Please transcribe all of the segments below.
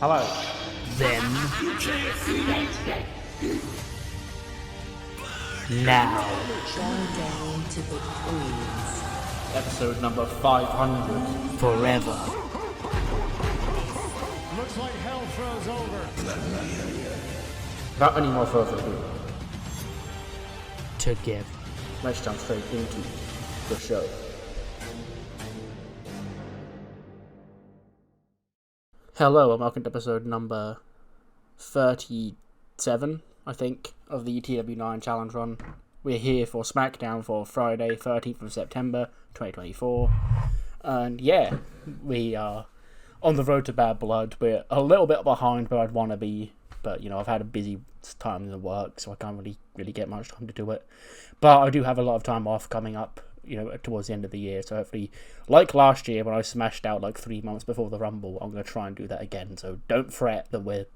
Hello. Then, now, Showdown to the queens. Episode number 500. forever. Looks like hell froze over. Without any more further ado, Together. let's jump straight into the show. Hello and welcome to episode number 37, I think, of the TEW IX Challenge Run. We're here for SmackDown for Friday, 13th of September, 2024. And yeah, we are on the road to Bad Blood. We're a little bit behind where I'd want to be, but I've had a busy time in the work, so I can't really get much time to do it. But I do have a lot of time off coming up, towards the end of the year, so hopefully, like last year when I smashed out like 3 months before the Rumble, I'm going to try and do that again, so don't fret that we're,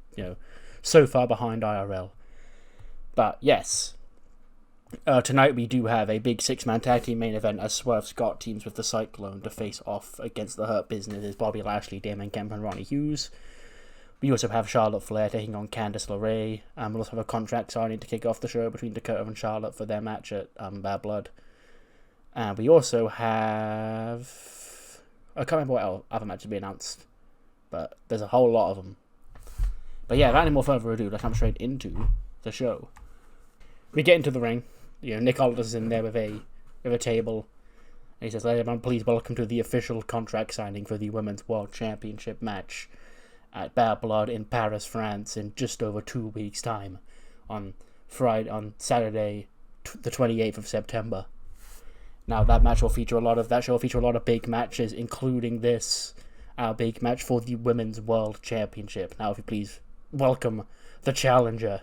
so far behind IRL. But yes, tonight we do have a big 6-man tag team main event as Swerve Scott teams with the Cyclone to face off against the Hurt Business, Bobby Lashley, Damon Kemp and Ronnie Hughes. We also have Charlotte Flair taking on Candice LeRae, and we'll also have a contract signing to kick off the show between Dakota and Charlotte for their match at Bad Blood. And we also have... I can't remember what other matches have been announced, but there's a whole lot of them. But yeah, without any more further ado, let's come straight into the show. We get into the ring. Nick Aldis is in there with a table. And he says, "Ladies and gentlemen, please welcome to the official contract signing for the Women's World Championship match at Bad Blood in Paris, France, in just over 2 weeks' time, on Saturday, the 28th of September." Now that show will feature a lot of big matches, including this big match for the Women's World Championship. Now, if you please welcome the challenger.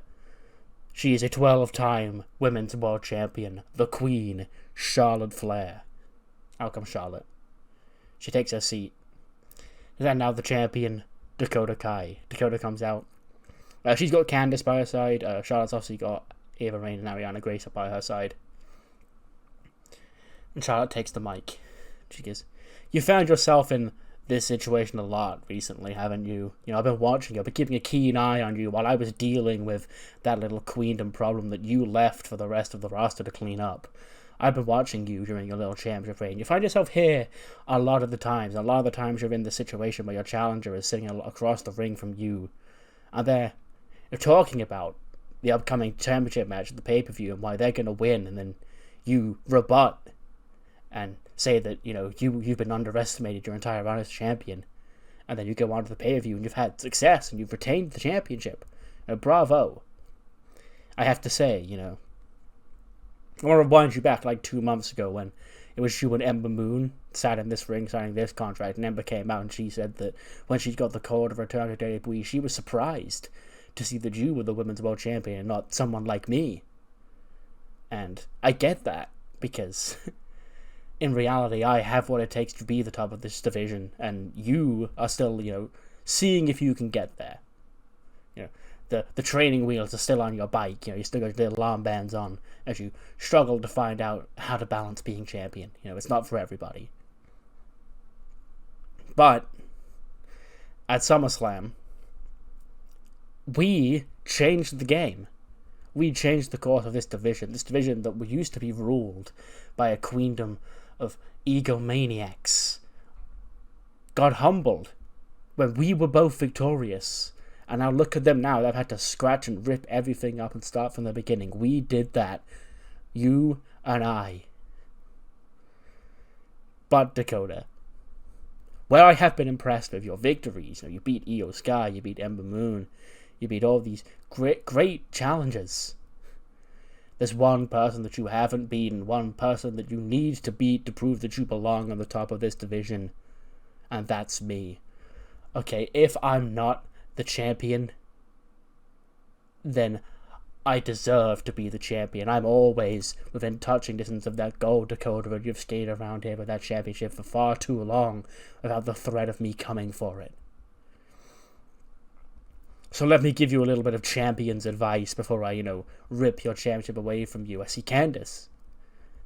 She is a 12-time Women's World Champion, the Queen, Charlotte Flair. Out comes Charlotte. She takes her seat. And then now the champion, Dakota Kai. Dakota comes out. She's got Candice by her side. Charlotte's obviously got Ava Raine and Ariana Grace by her side. And Charlotte takes the mic. She goes, "You found yourself in this situation a lot recently, haven't you? I've been watching you. I've been keeping a keen eye on you while I was dealing with that little queendom problem that you left for the rest of the roster to clean up. I've been watching you during your little championship reign. You find yourself here a lot of the times. A lot of the times you're in the situation where your challenger is sitting across the ring from you. And they're talking about the upcoming championship match at the pay-per-view and why they're going to win. And then you rebut and say that, you've been underestimated your entire run as champion. And then you go on to the pay-per-view and you've had success and you've retained the championship. Bravo. I have to say, I want to rewind you back like 2 months ago when it was you and Ember Moon sat in this ring signing this contract, and Ember came out and she said that when she got the call to return to WWE, she was surprised to see that you were the Women's World Champion and not someone like me. And I get that, because in reality, I have what it takes to be the top of this division, and you are still, seeing if you can get there. The training wheels are still on your bike. You still got the alarm bands on as you struggle to find out how to balance being champion. It's not for everybody. But at SummerSlam, we changed the game. We changed the course of this division. This division that used to be ruled by a queendom of egomaniacs got humbled when we were both victorious. And now look at them now. They've had to scratch and rip everything up and start from the beginning. We did that. You and I. But Dakota, where I have been impressed with your victories, you beat Io Sky, you beat Ember Moon, you beat all these great challengers. There's one person that you haven't beaten, one person that you need to beat to prove that you belong on the top of this division, and that's me. Okay, if I'm not the champion, then I deserve to be the champion. I'm always within touching distance of that gold, Dakota, and you've stayed around here with that championship for far too long without the threat of me coming for it. So let me give you a little bit of champion's advice before I, rip your championship away from you. I see Candice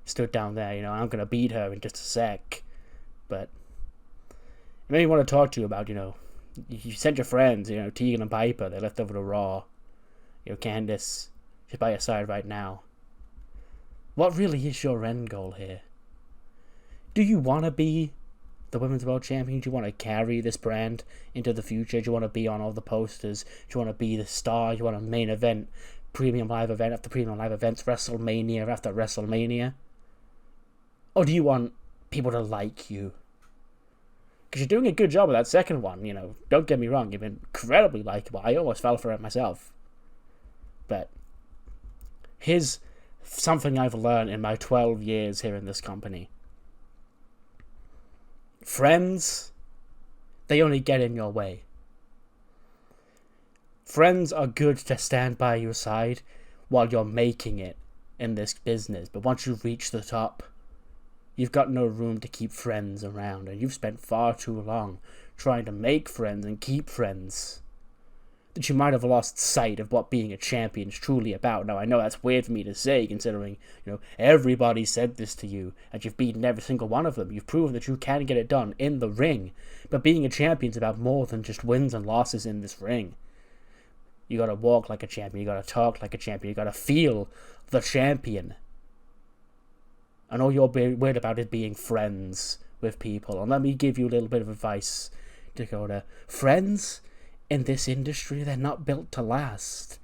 stood down there, I'm going to beat her in just a sec. But I maybe want to talk to you about, You sent your friends, Tegan and Piper, they left over to Raw. Candice, she's by your side right now. What really is your end goal here? Do you want to be the Women's World Champion? Do you want to carry this brand into the future? Do you want to be on all the posters? Do you want to be the star? Do you want a main event, premium live event after premium live events, WrestleMania after WrestleMania? Or do you want people to like you? Because you're doing a good job of that second one, Don't get me wrong, you've been incredibly likable. I almost fell for it myself. But here's something I've learned in my 12 years here in this company. Friends, they only get in your way. Friends are good to stand by your side while you're making it in this business. But once you reach the top, you've got no room to keep friends around. And you've spent far too long trying to make friends and keep friends that you might have lost sight of what being a champion is truly about. Now, I know that's weird for me to say, considering, everybody said this to you, and you've beaten every single one of them. You've proven that you can get it done in the ring. But being a champion is about more than just wins and losses in this ring. You gotta walk like a champion, you gotta talk like a champion, you gotta feel the champion. And all you're worried about is being friends with people. And let me give you a little bit of advice, Dakota. Friends in this industry, they're not built to last.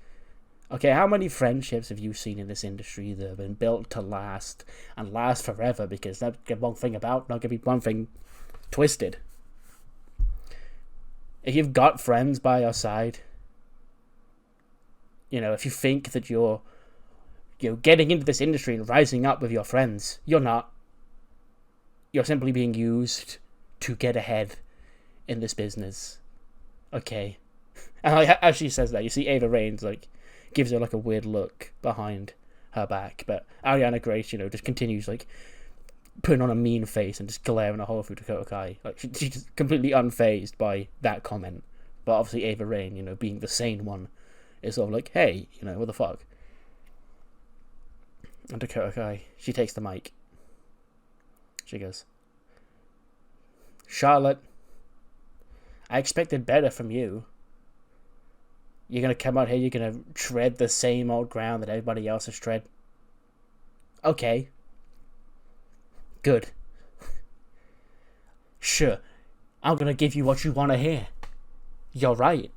Okay, how many friendships have you seen in this industry that have been built to last and last forever? Because that's one thing about, not gonna be one thing twisted. If you've got friends by your side, if you think that you're getting into this industry and rising up with your friends, you're not. You're simply being used to get ahead in this business. Okay. And as she says that, you see Ava Reigns, gives her, a weird look behind her back. But Ariana Grace, just continues, putting on a mean face and just glaring a hole through Dakota Kai. She's just completely unfazed by that comment. But obviously Ava Reign, being the sane one, is sort of hey, what the fuck? And Dakota Kai, she takes the mic. She goes, Charlotte, I expected better from you. You're going to come out here, you're going to tread the same old ground that everybody else has tread. Okay. Good. Sure, I'm going to give you what you want to hear. You're right.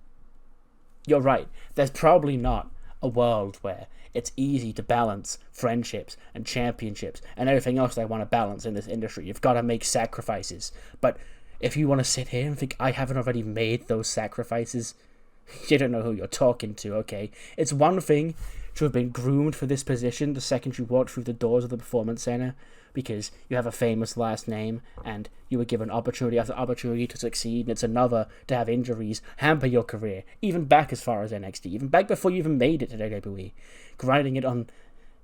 You're right. There's probably not a world where it's easy to balance friendships and championships and everything else they want to balance in this industry. You've got to make sacrifices. But if you want to sit here and think I haven't already made those sacrifices, you don't know who you're talking to, okay? It's one thing to have been groomed for this position the second you walked through the doors of the Performance Center because you have a famous last name and you were given opportunity after opportunity to succeed, and it's another to have injuries hamper your career, even back as far as NXT, even back before you even made it to WWE, grinding it on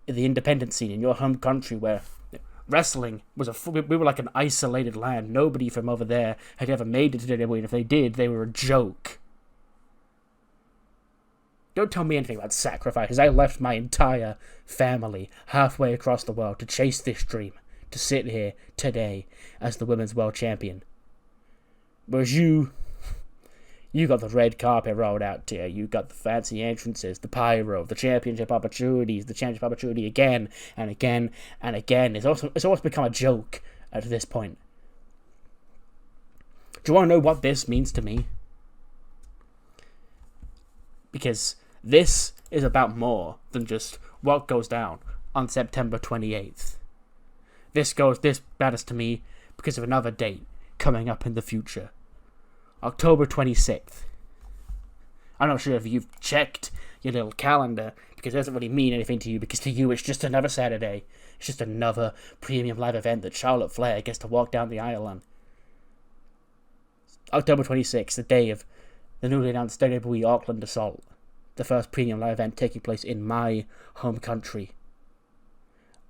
the independent scene in your home country where wrestling was we were like an isolated land. Nobody from over there had ever made it to WWE, and if they did, they were a joke. Don't tell me anything about sacrifices. I left my entire family halfway across the world to chase this dream, to sit here today as the Women's World Champion. Whereas you got the red carpet rolled out to you. You got the fancy entrances, the pyro, the championship opportunities, the championship opportunity again and again and again. It's almost become a joke at this point. Do you want to know what this means to me? Because this is about more than just what goes down on September 28th. This matters to me because of another date coming up in the future. October 26th. I'm not sure if you've checked your little calendar because it doesn't really mean anything to you, because to you it's just another Saturday. It's just another premium live event that Charlotte Flair gets to walk down the aisle on. October 26th, the day of the newly announced WWE Auckland Assault. The first premium live event taking place in my home country.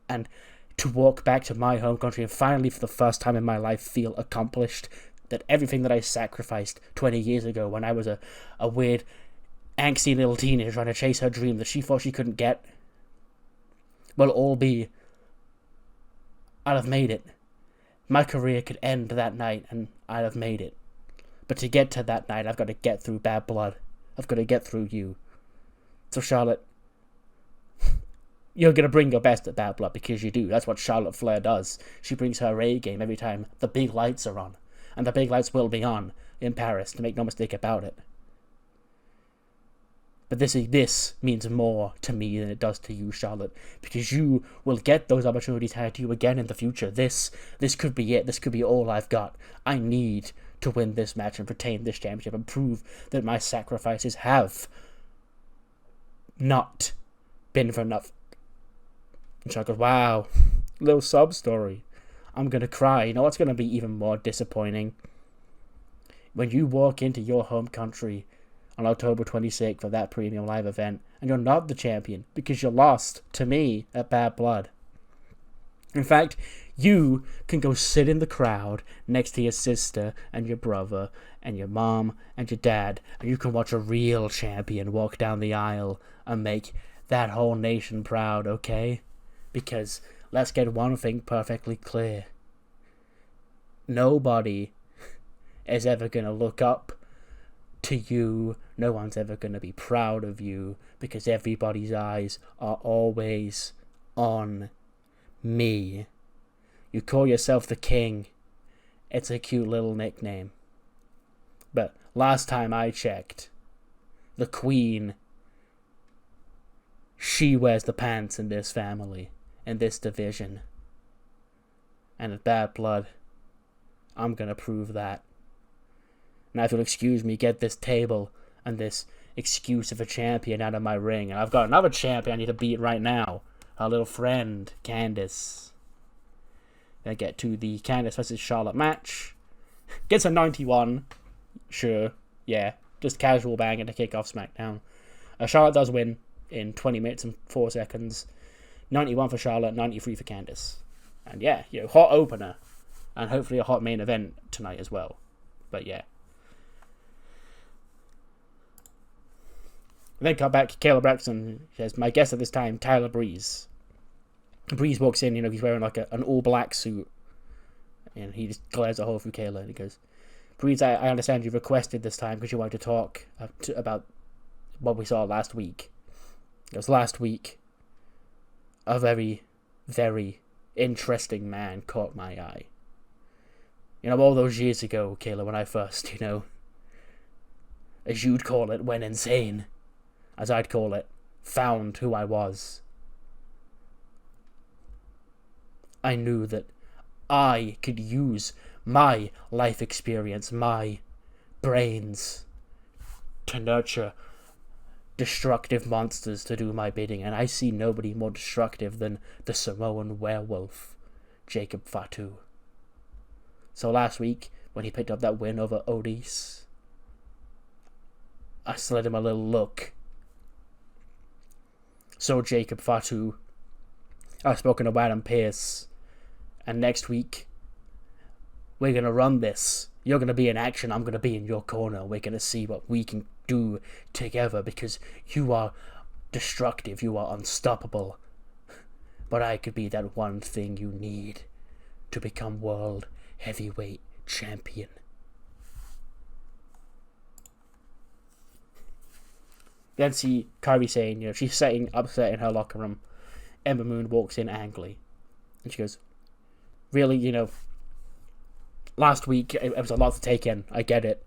And to walk back to my home country and finally for the first time in my life feel accomplished, that everything that I sacrificed 20 years ago when I was a weird, angsty little teenager trying to chase her dream that she thought she couldn't get, will all be, I'd have made it. My career could end that night and I'd have made it. But to get to that night, I've got to get through Bad Blood. I've got to get through you. So Charlotte, you're going to bring your best at Bad Blood because you do. That's what Charlotte Flair does. She brings her A game every time the big lights are on. And the big lights will be on in Paris, to make no mistake about it. But this means more to me than it does to you, Charlotte, because you will get those opportunities handed to you again in the future. This could be it. This could be all I've got. I need to win this match and retain this championship and prove that my sacrifices have not been for enough. And Charlotte goes, wow, little sub story. I'm going to cry. You know what's going to be even more disappointing? When you walk into your home country on October 26th for that premium live event, and you're not the champion because you lost to me at Bad Blood. In fact, you can go sit in the crowd next to your sister and your brother and your mom and your dad, and you can watch a real champion walk down the aisle and make that whole nation proud, okay? Because let's get one thing perfectly clear. Nobody is ever going to look up to you. No one's ever going to be proud of you because everybody's eyes are always on me. You call yourself the king. It's a cute little nickname. But last time I checked, the queen, she wears the pants in this family, in this division. And at Bad Blood, I'm going to prove that. Now, if you'll excuse me, get this table and this excuse of a champion out of my ring. And I've got another champion I need to beat right now. Our little friend, Candice. Gonna get to the Candice versus Charlotte match. Gets a 91. Sure. Yeah. Just casual banging to kick off SmackDown. Charlotte does win in 20 minutes and 4 seconds. 91 for Charlotte, 93 for Candice. And yeah, hot opener. And hopefully a hot main event tonight as well. But yeah. And then cut back, Kayla Braxton says, my guest at this time, Tyler Breeze. Breeze walks in, he's wearing like an all-black suit. And he just glares a hole through Kayla and he goes, Breeze, I understand you requested this time because you wanted to talk about what we saw last week. It was last week. A very, very interesting man caught my eye. All those years ago, Kayla, when I first, as you'd call it, went insane. As I'd call it, found who I was. I knew that I could use my life experience, my brains, to nurture destructive monsters to do my bidding, and I see nobody more destructive than the Samoan werewolf, Jacob Fatu. So last week, when he picked up that win over Odyssey, I slid him a little look. So Jacob Fatu, I've spoken to Adam Pearce, and next week, we're going to run this. You're going to be in action, I'm going to be in your corner. We're going to see what we can do together, because you are destructive, you are unstoppable. But I could be that one thing you need to become world heavyweight champion. Then see Kairi saying, she's sitting upset in her locker room. Ember Moon walks in angrily. And she goes, really, last week it was a lot to take in. I get it.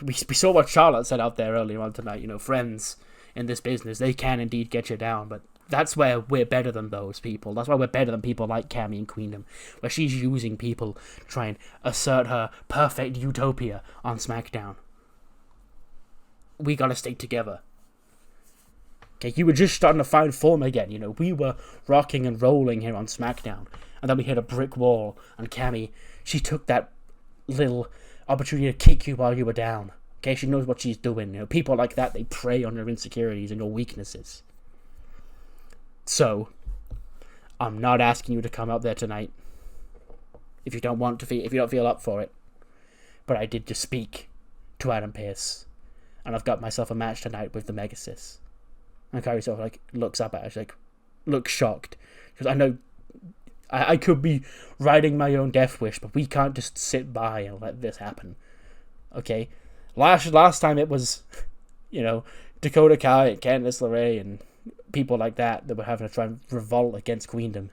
We saw what Charlotte said out there earlier on tonight. Friends in this business, they can indeed get you down. But that's where we're better than those people. That's why we're better than people like Cammy and Queendom. Where she's using people to try and assert her perfect utopia on SmackDown. We gotta stay together. Okay, you were just starting to find form again, we were rocking and rolling here on SmackDown. And then we hit a brick wall, and Cammy, she took that little opportunity to kick you while you were down. Okay, she knows what she's doing. People like that, they prey on your insecurities and your weaknesses. So, I'm not asking you to come out there tonight. If you don't feel up for it. But I did just speak to Adam Pearce. And I've got myself a match tonight with the Megasis. And Kairi sort of looks up at her, looks shocked. Because I know I could be writing my own death wish, but we can't just sit by and let this happen. Okay? Last time it was, Dakota Kai and Candice LeRae and people like that were having to try and revolt against Queendom.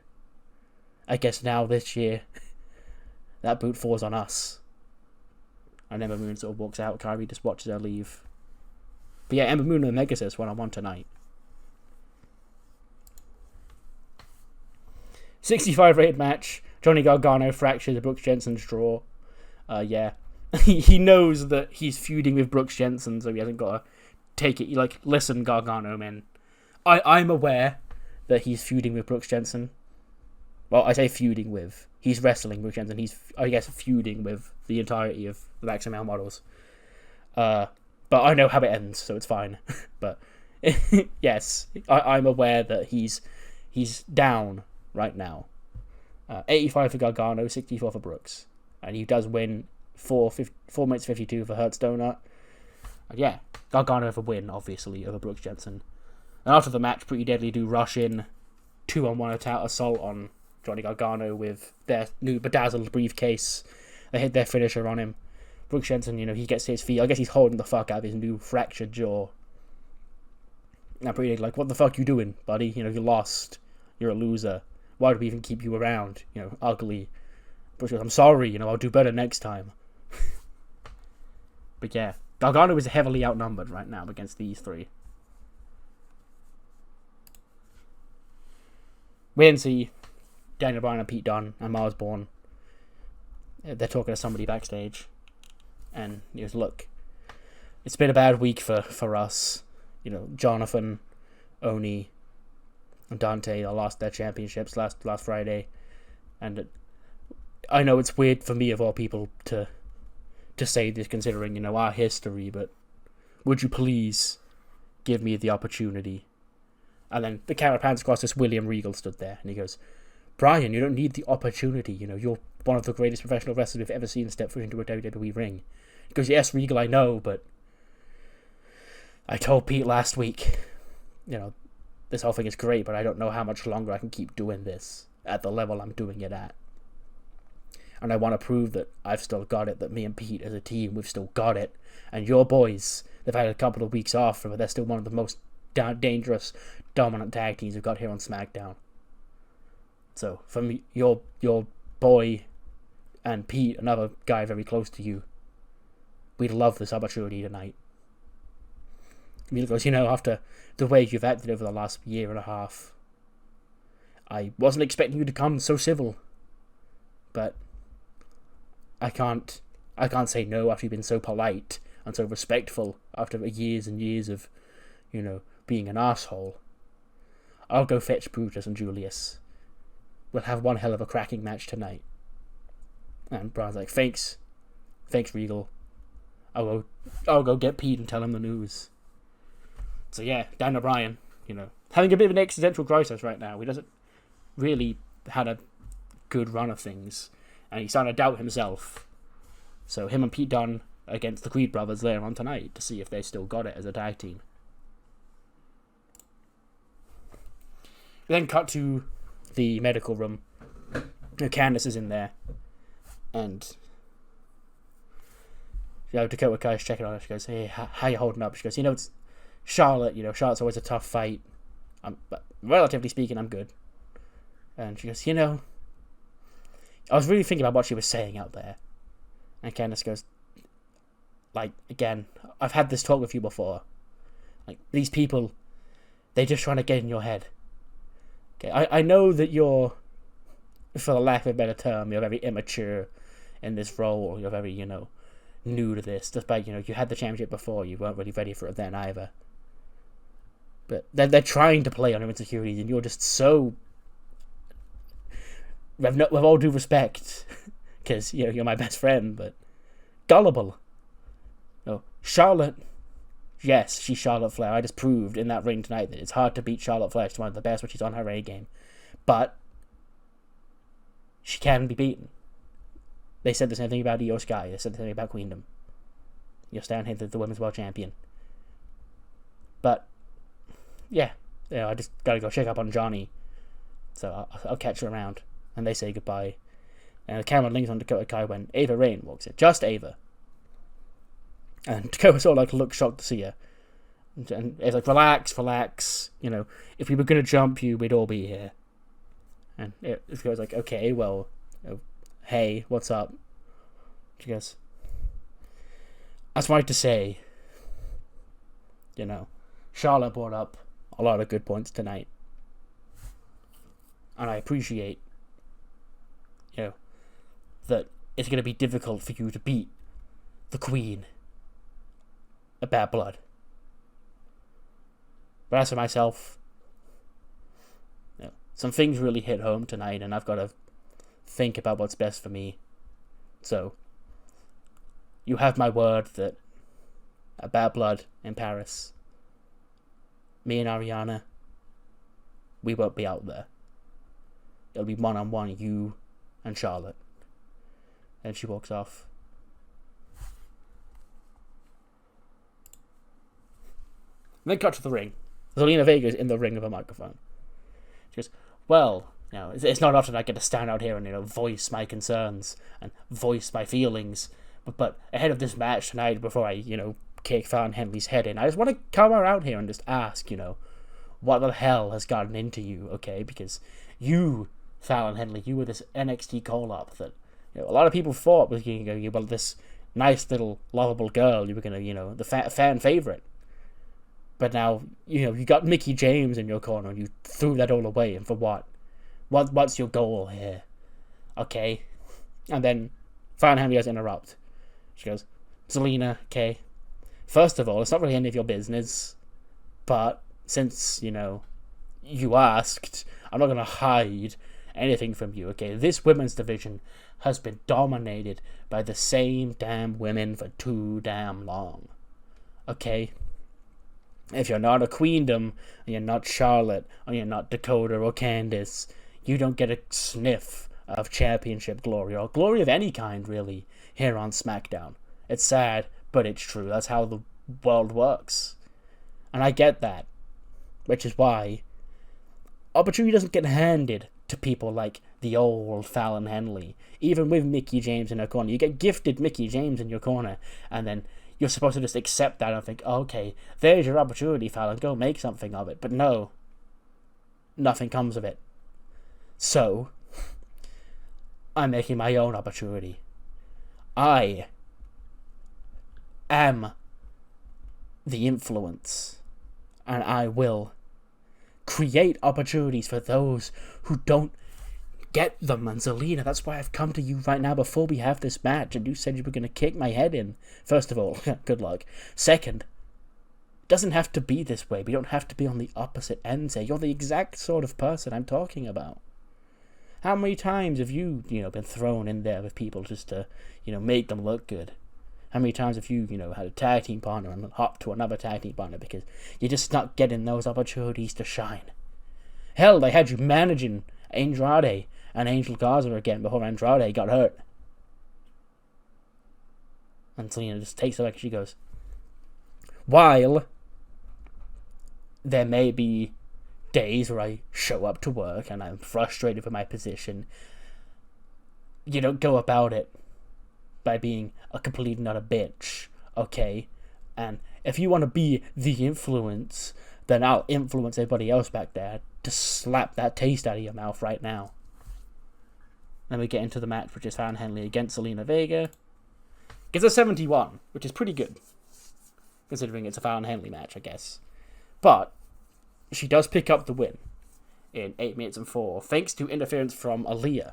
I guess now this year, that boot falls on us. And Ember Moon sort of walks out. Kyrie just watches her leave. But yeah, Ember Moon and Megasis 1-on-1 tonight. 65 rated match. Johnny Gargano fractures Brooks Jensen's draw. Yeah. He knows that he's feuding with Brooks Jensen, so he hasn't got to take it. Listen, Gargano, man. I'm aware that he's feuding with Brooks Jensen. Well, I say feuding with. He's wrestling Brooks Jensen. He's, I guess, feuding with the entirety of the Maximum Male Models. But I know how it ends, so it's fine. But yes, I'm aware that he's down right now. 85 for Gargano, 64 for Brooks. And he does win 4 minutes 52 for Hertz Donut. And yeah, Gargano have a win, obviously, over Brooks Jensen. And after the match, Pretty Deadly do rush in 2-on-1 attack assault on Johnny Gargano with their new bedazzled briefcase. They hit their finisher on him. Brooks Jensen, he gets to his feet. I guess he's holding the fuck out of his new fractured jaw. Now Pretty Deadly what the fuck you doing, buddy? You lost. You're a loser. Why do we even keep you around? Ugly. Brooks goes, I'm sorry, I'll do better next time. But yeah, Gargano is heavily outnumbered right now against these three. We then see Daniel Bryan and Pete Dunne and Mars Bourne. They're talking to somebody backstage. And he goes, look, it's been a bad week for us. Jonathan, Oni, and Dante lost their championships last Friday. And I know it's weird for me, of all people, to say this considering, our history, but would you please give me the opportunity? And then the camera pans across as William Regal stood there, and he goes, Brian, you don't need the opportunity, you're one of the greatest professional wrestlers we've ever seen step foot into a WWE ring. He goes, yes, Regal, I know, but I told Pete last week, this whole thing is great, but I don't know how much longer I can keep doing this at the level I'm doing it at. And I want to prove that I've still got it, that me and Pete as a team, we've still got it. And your boys, they've had a couple of weeks off, but they're still one of the most dangerous, dominant tag teams we've got here on SmackDown. So, for me, your boy and Pete, another guy very close to you, we'd love this opportunity tonight. He goes, after the way you've acted over the last year and a half, I wasn't expecting you to come so civil, but I can't say no after you've been so polite and so respectful after years and years of, being an asshole. I'll go fetch Brutus and Julius. We'll have one hell of a cracking match tonight. And Brian's like, thanks, Regal. I'll go get Pete and tell him the news. So yeah, Daniel Bryan, having a bit of an existential crisis right now. He doesn't really had a good run of things, and he's starting to doubt himself. So him and Pete Dunne against the Creed brothers later on tonight to see if they still got it as a tag team. We then cut to the medical room. Candice is in there, and Dakota Kai's checking on her. She goes, "Hey, how you holding up?" She goes, "It's Charlotte. Charlotte's always a tough fight. But relatively speaking, I'm good." And she goes, I was really thinking about what she was saying out there. And Candice goes, again, I've had this talk with you before. These people, they're just trying to get in your head. Okay, I know that you're, for the lack of a better term, you're very immature in this role. You're very, new to this. Despite, you had the championship before. You weren't really ready for it then either. But they're trying to play on your insecurities, and you're just so, with all due respect, because you're my best friend, but gullible. Charlotte, yes, she's Charlotte Flair. I just proved in that ring tonight that it's hard to beat Charlotte Flair. She's one of the best when she's on her A game, but she can be beaten. They said the same thing about Io Sky. They said the same thing about Queendom. You're standing here, the women's world champion. But yeah, I just gotta go check up on Johnny. So I'll catch her around. and they say goodbye. And the camera links on Dakota Kai when Ava Rain walks in. Just Ava. And Dakota sort of like look shocked to see her. And it's like, relax. You know, if we were going to jump you, we'd all be here. And it goes like, okay, well, hey, what's up? She goes, I just wanted to say, you know, Charlotte brought up a lot of good points tonight. And I appreciate, you know, that it's going to be difficult for you to beat the Queen of Bad Blood. But as for myself, you know, some things really hit home tonight, and I've got to think about what's best for me. So, you have my word that at Bad Blood in Paris, me and Ariana, we won't be out there. It'll be one-on-one, you and Charlotte. And she walks off. Then cut to the ring. Zelina Vega's in the ring with a microphone. She goes, well, you know, it's not often I get to stand out here and, you know, voice my concerns and voice my feelings. But ahead of this match tonight, before I, you know, kick Fallon Henley's head in, I just want to come out here and just ask, you know, what the hell has gotten into you, okay? Because you, Fallon Henley, you were this NXT call-up that, you know, a lot of people thought was, you know, well, this nice little lovable girl, you were going to, you know, the fan favorite. But now, you know, you got Mickie James in your corner and you threw that all away, and for what? What's your goal here? Okay? And then Fallon Henley has to interrupt. She goes, Zelina, okay, first of all, it's not really any of your business, but since, you know, you asked, I'm not going to hide anything from you, okay? This women's division has been dominated by the same damn women for too damn long, okay? If you're not a queendom, and you're not Charlotte, or you're not Dakota or Candice, you don't get a sniff of championship glory, or glory of any kind, really, here on SmackDown. It's sad, but it's true. That's how the world works. And I get that. Which is why opportunity doesn't get handed to people like the old Fallon Henley. Even with Mickie James in her corner. You get gifted Mickie James in your corner, and then you're supposed to just accept that and think, oh, okay, there's your opportunity, Fallon, go make something of it. But no, nothing comes of it. So, I'm making my own opportunity. I am the influence, and I will create opportunities for those who don't get them. And Zelina, that's why I've come to you right now before we have this match, and you said you were going to kick my head in. First of all, good luck. Second, it doesn't have to be this way. We don't have to be on the opposite ends here. You're the exact sort of person I'm talking about. How many times have you, you know, been thrown in there with people just to, you know, make them look good? How many times have you, you know, had a tag team partner and hopped to another tag team partner because you're just not getting those opportunities to shine? Hell, they had you managing Andrade and Angel Garza again before Andrade got hurt. And Selena just takes it back and she goes, while there may be days where I show up to work and I'm frustrated with my position, you don't go about it by being a complete nut a bitch, okay? And if you want to be the influence, then I'll influence everybody else back there to slap that taste out of your mouth right now. Then we get into the match, which is Fallon Henley against Zelina Vega. Gets a 71, which is pretty good, considering it's a Fallon Henley match, I guess. But she does pick up the win in 8 minutes and 4, thanks to interference from Aaliyah.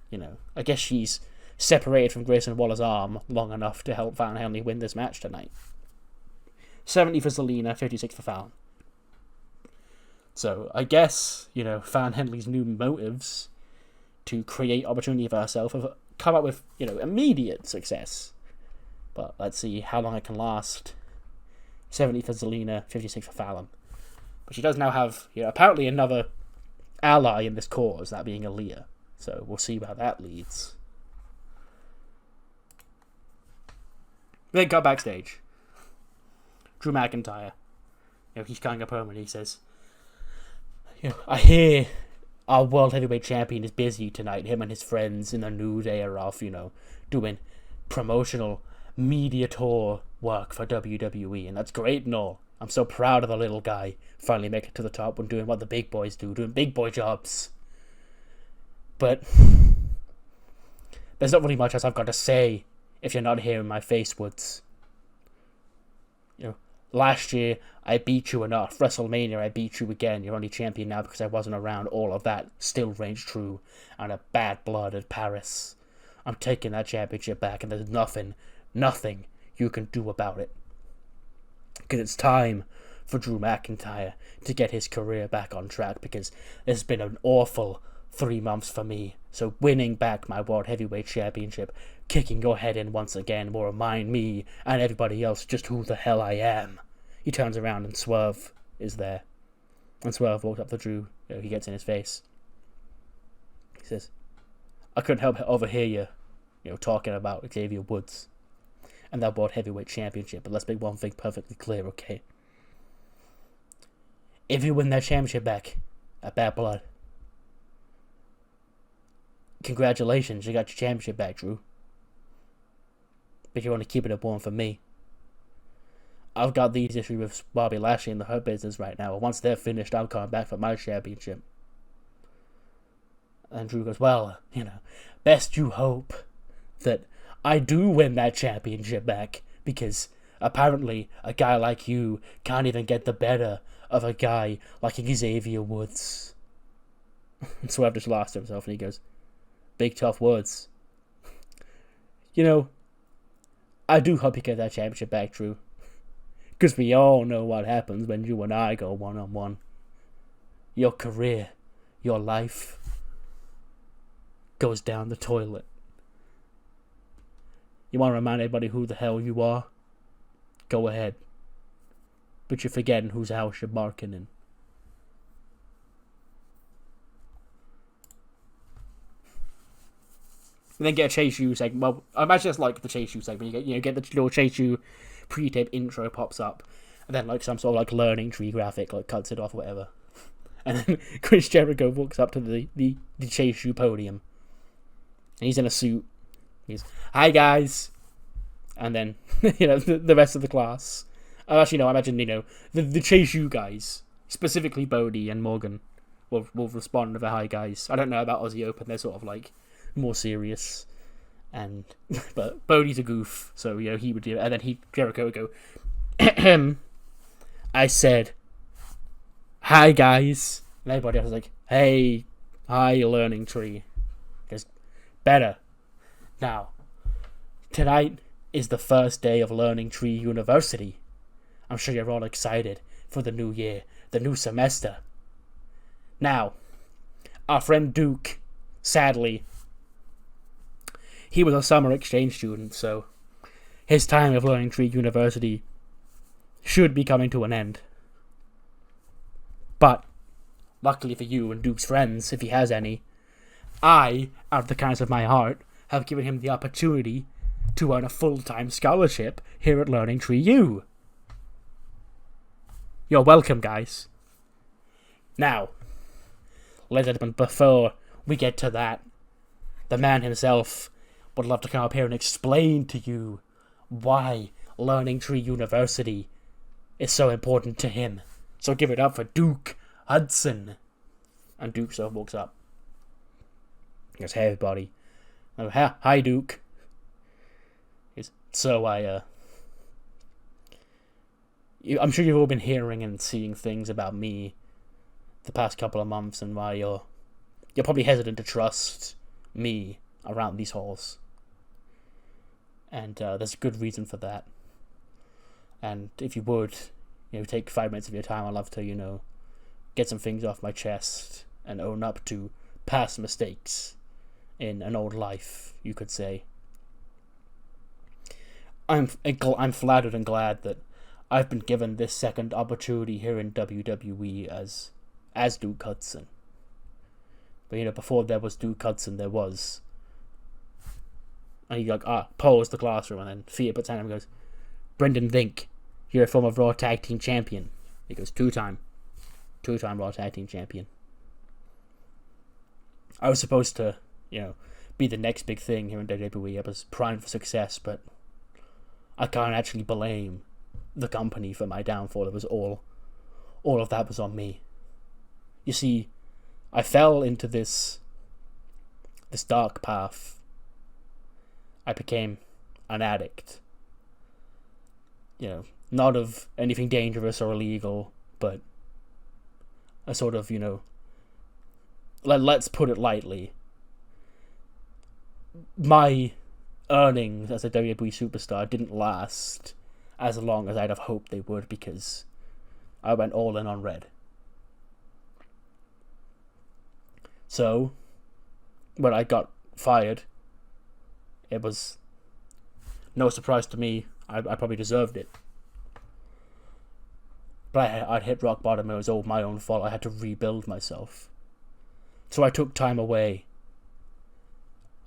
You know, I guess she's separated from Grayson Waller's arm long enough to help Fallon Henley win this match tonight. 70 for Zelina, 56 for Fallon. So, I guess, you know, Fallon Henley's new motives to create opportunity for herself have come up with, you know, immediate success. But let's see how long it can last. 70 for Zelina, 56 for Fallon. But she does now have, you know, apparently another ally in this cause, that being Aaliyah. So we'll see where that leads. We then got backstage. Drew McIntyre, you know, he's cutting up home and he says, you know, I hear our World Heavyweight Champion is busy tonight, him and his friends in the New Day are off, doing promotional media tour work for WWE, and that's great and all. I'm so proud of the little guy finally making it to the top and doing what the big boys do, doing big boy jobs. But there's not really much else I've got to say if you're not hearing my face, Woods. Last year I beat you enough. WrestleMania I beat you again. You're only champion now because I wasn't around. All of that still reigns true. And a bad blood at Paris. I'm taking that championship back, and there's nothing you can do about it. Because it's time for Drew McIntyre to get his career back on track, because it's been an awful 3 months for me. So winning back my World Heavyweight Championship, kicking your head in once again, will remind me and everybody else just who the hell I am. He turns around and Swerve is there. And Swerve walks up to Drew. He gets in his face. He says, I couldn't help but overhear you, talking about Xavier Woods and that World Heavyweight Championship. But let's make one thing perfectly clear, okay? If you win that championship back at Bad Blood, congratulations, you got your championship back, Drew. But you want to keep it at one for me. I've got these issues with Bobby Lashley and the Hurt Business right now. And once they're finished, I'm coming back for my championship. And Drew goes, well, best you hope that I do win that championship back. Because apparently a guy like you can't even get the better of a guy like Xavier Woods. And Swerve just laughs to himself and he goes, big tough words. I do hope you get that championship back, Drew. Because we all know what happens when you and I go one-on-one. Your career, your life, goes down the toilet. You want to remind everybody who the hell you are? Go ahead. But you're forgetting whose house you're barking in. And then get a Chase U segment. Well, I imagine it's like the Chase U segment. You get the little Chase U pre-tape intro pops up, and then some sort of learning tree graphic cuts it off or whatever. And then Chris Jericho walks up to the Chase U podium, and he's in a suit. He's, hi guys, and then the rest of the class. Actually, no, I imagine the Chase U guys, specifically Bodie and Morgan, will respond with a hi guys. I don't know about Aussie Open. They're sort of more serious, but Bodie's a goof, so he would do it, and then Jericho would go, I said, hi guys, and everybody else was like, hey, hi learning tree. Goes, better. Now, tonight is the first day of Learning Tree University. I'm sure you're all excited for the new year, the new semester. Now, our friend Duke, sadly, he was a summer exchange student, so his time of Learning Tree University should be coming to an end. But, luckily for you and Duke's friends, if he has any, I, out of the kindness of my heart, have given him the opportunity to earn a full-time scholarship here at Learning Tree U. You're welcome, guys. Now, ladies and gentlemen, before we get to that, the man himself would love to come up here and explain to you why Learning Tree University is so important to him. So give it up for Duke Hudson. And Duke sort of walks up. He goes, hey everybody. Hi Duke. So I'm sure you've all been hearing and seeing things about me the past couple of months, and why you're probably hesitant to trust me around these halls. And there's a good reason for that. And if you would, take 5 minutes of your time, I'd love to, get some things off my chest and own up to past mistakes in an old life, you could say. I'm flattered and glad that I've been given this second opportunity here in WWE as Duke Hudson. But before there was Duke Hudson, there was. And he pause the classroom, and then Thea puts hand and goes, Brendan Vink, you're a former Raw Tag Team Champion. He goes, two-time Raw Tag Team Champion. I was supposed to, be the next big thing here in WWE. I was primed for success, but I can't actually blame the company for my downfall. It was all of that was on me. You see, I fell into this dark path. I became an addict. Not of anything dangerous or illegal, but a sort of, let's put it lightly. My earnings as a WWE superstar didn't last as long as I'd have hoped they would, because I went all in on red. So, when I got fired, it was no surprise to me. I probably deserved it. But I'd hit rock bottom. It was all my own fault. I had to rebuild myself. So I took time away.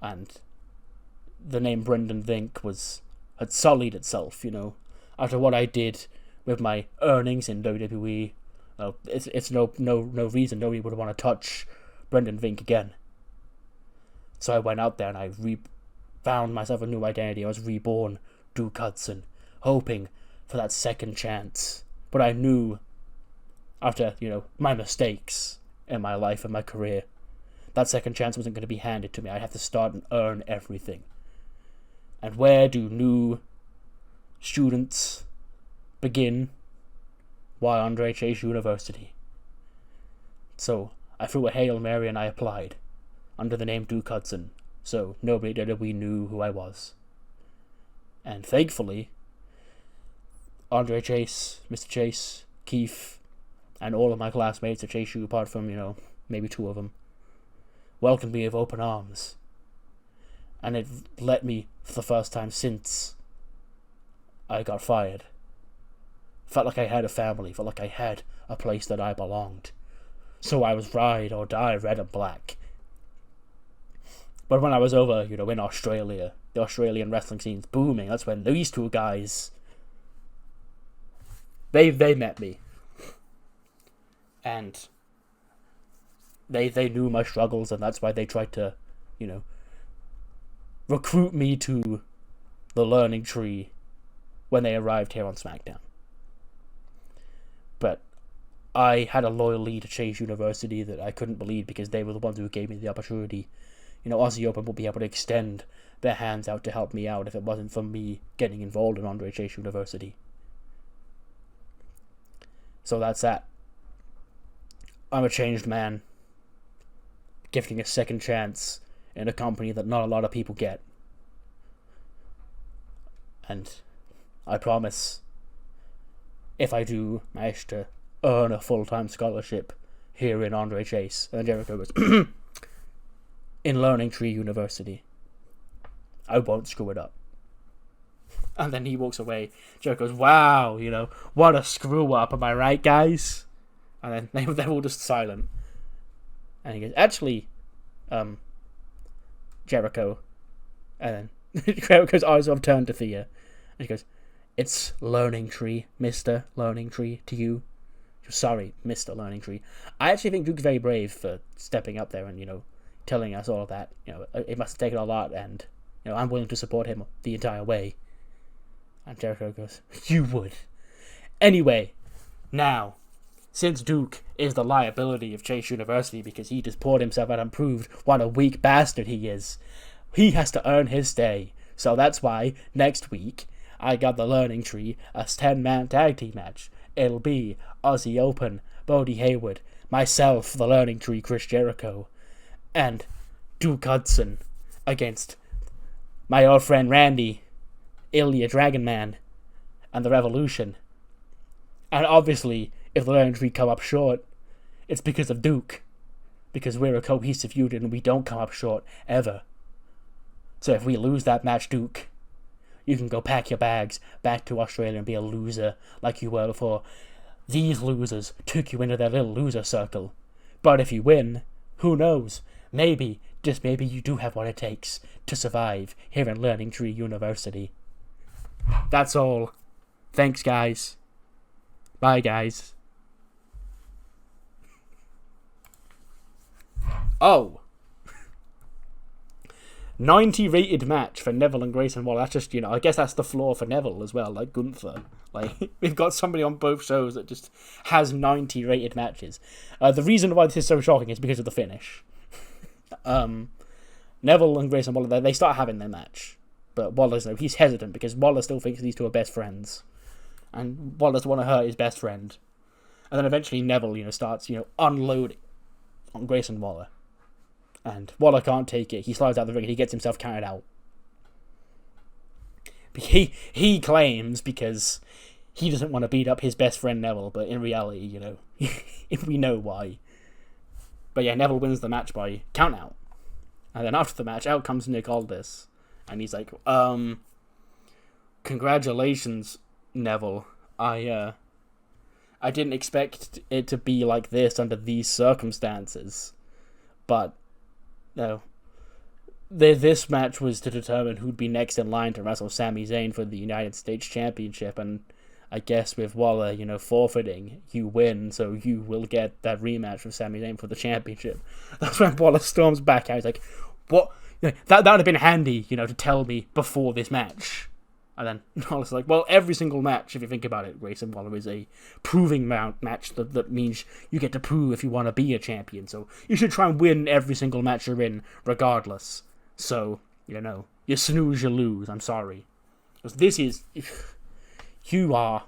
And the name Brendan Vink had sullied itself, After what I did with my earnings in WWE, it's no reason nobody would want to touch Brendan Vink again. So I went out there and I found myself a new identity. I was reborn Duke Hudson, hoping for that second chance. But I knew, after, my mistakes in my life and my career, that second chance wasn't going to be handed to me. I'd have to start and earn everything. And where do new students begin? Why, Andre Chase University. So I threw a Hail Mary and I applied, under the name Duke Hudson, so nobody at WWE knew who I was. And thankfully, Andre Chase, Mr. Chase, Keith, and all of my classmates at Chase U, apart from, maybe two of them, welcomed me with open arms. And it let me, for the first time since I got fired, felt like I had a family, felt like I had a place that I belonged. So I was ride or die, red and black. But when I was over, in Australia, the Australian wrestling scene's booming. That's when these two guys, they met me. And they knew my struggles, and that's why they tried to, recruit me to the learning tree when they arrived here on SmackDown. But I had a loyal lead to Chase University that I couldn't believe, because they were the ones who gave me the opportunity. Aussie Open will be able to extend their hands out to help me out if it wasn't for me getting involved in Andre Chase University. So that's that. I'm a changed man, gifting a second chance in a company that not a lot of people get. And I promise, if I do manage to earn a full-time scholarship here in Andre Chase, and Jericho goes, in Learning Tree University, I won't screw it up. And then he walks away. Jericho goes, wow, what a screw up, am I right, guys? And then they're all just silent. And he goes, actually, Jericho. And then Jericho's eyes have turned to Thea. And he goes, it's Learning Tree, Mr. Learning Tree, to you. Sorry, Mr. Learning Tree. I actually think Duke's very brave for stepping up there and, telling us all of that. It must have taken a lot, and, I'm willing to support him the entire way. And Jericho goes, you would. Anyway, now, since Duke is the liability of Chase University because he just poured himself out and proved what a weak bastard he is, he has to earn his stay. So that's why, next week, I got the Learning Tree, a 10-man tag team match. It'll be Aussie Open, Bodie Hayward, myself, the Learning Tree, Chris Jericho, and Duke Hudson against my old friend Randy, Ilya Dragonman, and the Revolution. And obviously, if the Learning Tree come up short, it's because of Duke. Because we're a cohesive unit and we don't come up short, ever. So if we lose that match, Duke, you can go pack your bags back to Australia and be a loser like you were before. These losers took you into their little loser circle. But if you win, who knows? Maybe, just maybe, you do have what it takes to survive here in Learning Tree University. That's all. Thanks, guys. Bye, guys. Oh. 90 rated match for Neville and Grayson Waller. That's just, I guess that's the floor for Neville as well, like Gunther. Like, we've got somebody on both shows that just has 90 rated matches. The reason why this is so shocking is because of the finish. Neville and Grayson Waller, they start having their match. But Waller's, he's hesitant because Waller still thinks these two are best friends. And Waller doesn't want to hurt his best friend. And then eventually Neville, starts, unloading on Grayson Waller. And Waller can't take it. He slides out the ring and he gets himself counted out. He claims because he doesn't want to beat up his best friend Neville, but in reality, we know why. But yeah, Neville wins the match by count out. And then after the match, out comes Nick Aldis. And he's like, congratulations, Neville. I didn't expect it to be like this under these circumstances. But, no. This match was to determine who'd be next in line to wrestle Sami Zayn for the United States Championship. And I guess with Waller, forfeiting, you win. So you will get that rematch with Sami Zayn for the championship. That's when Waller storms back out. He's like, what? That would have been handy, to tell me before this match. And then Waller's like, well, every single match, if you think about it, Grayson Waller is a proving match that means you get to prove if you want to be a champion. So you should try and win every single match you're in, regardless. So, you snooze, you lose. I'm sorry. Because this is, you are,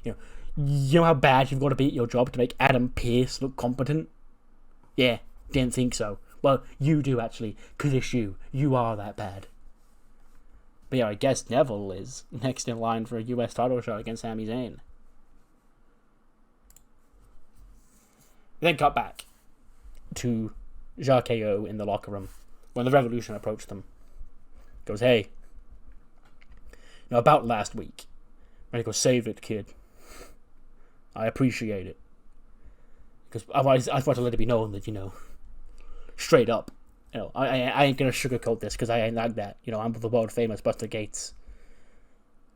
you know how bad you've got to be at your job to make Adam Pearce look competent? Yeah, didn't think so. Well, you do actually, because it's you. You are that bad. But yeah, I guess Neville is next in line for a US title shot against Sami Zayn. We then cut back to Jacques in the locker room when the Revolution approached them. Goes, hey, about last week. And he goes, save it, kid. I appreciate it. Because I want to let it be known that, straight up, I ain't gonna sugarcoat this because I ain't like that. I'm the world famous Buster Gates.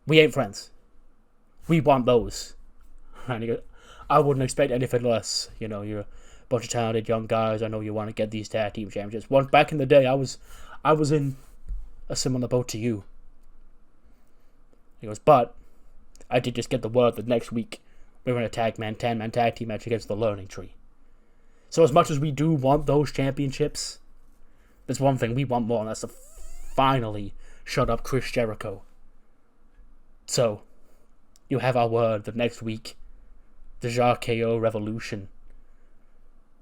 We ain't friends. We want those. And he goes, I wouldn't expect anything less. You're a bunch of talented young guys. I know you want to get these tag team championships. Back in the day, I was in a similar boat to you. He goes, but I did just get the word that next week we're in a 10-man tag team match against the Learning Tree. So as much as we do want those championships, there's one thing we want more, and that's to finally shut up Chris Jericho. So, you have our word that next week, the Jacques Revolution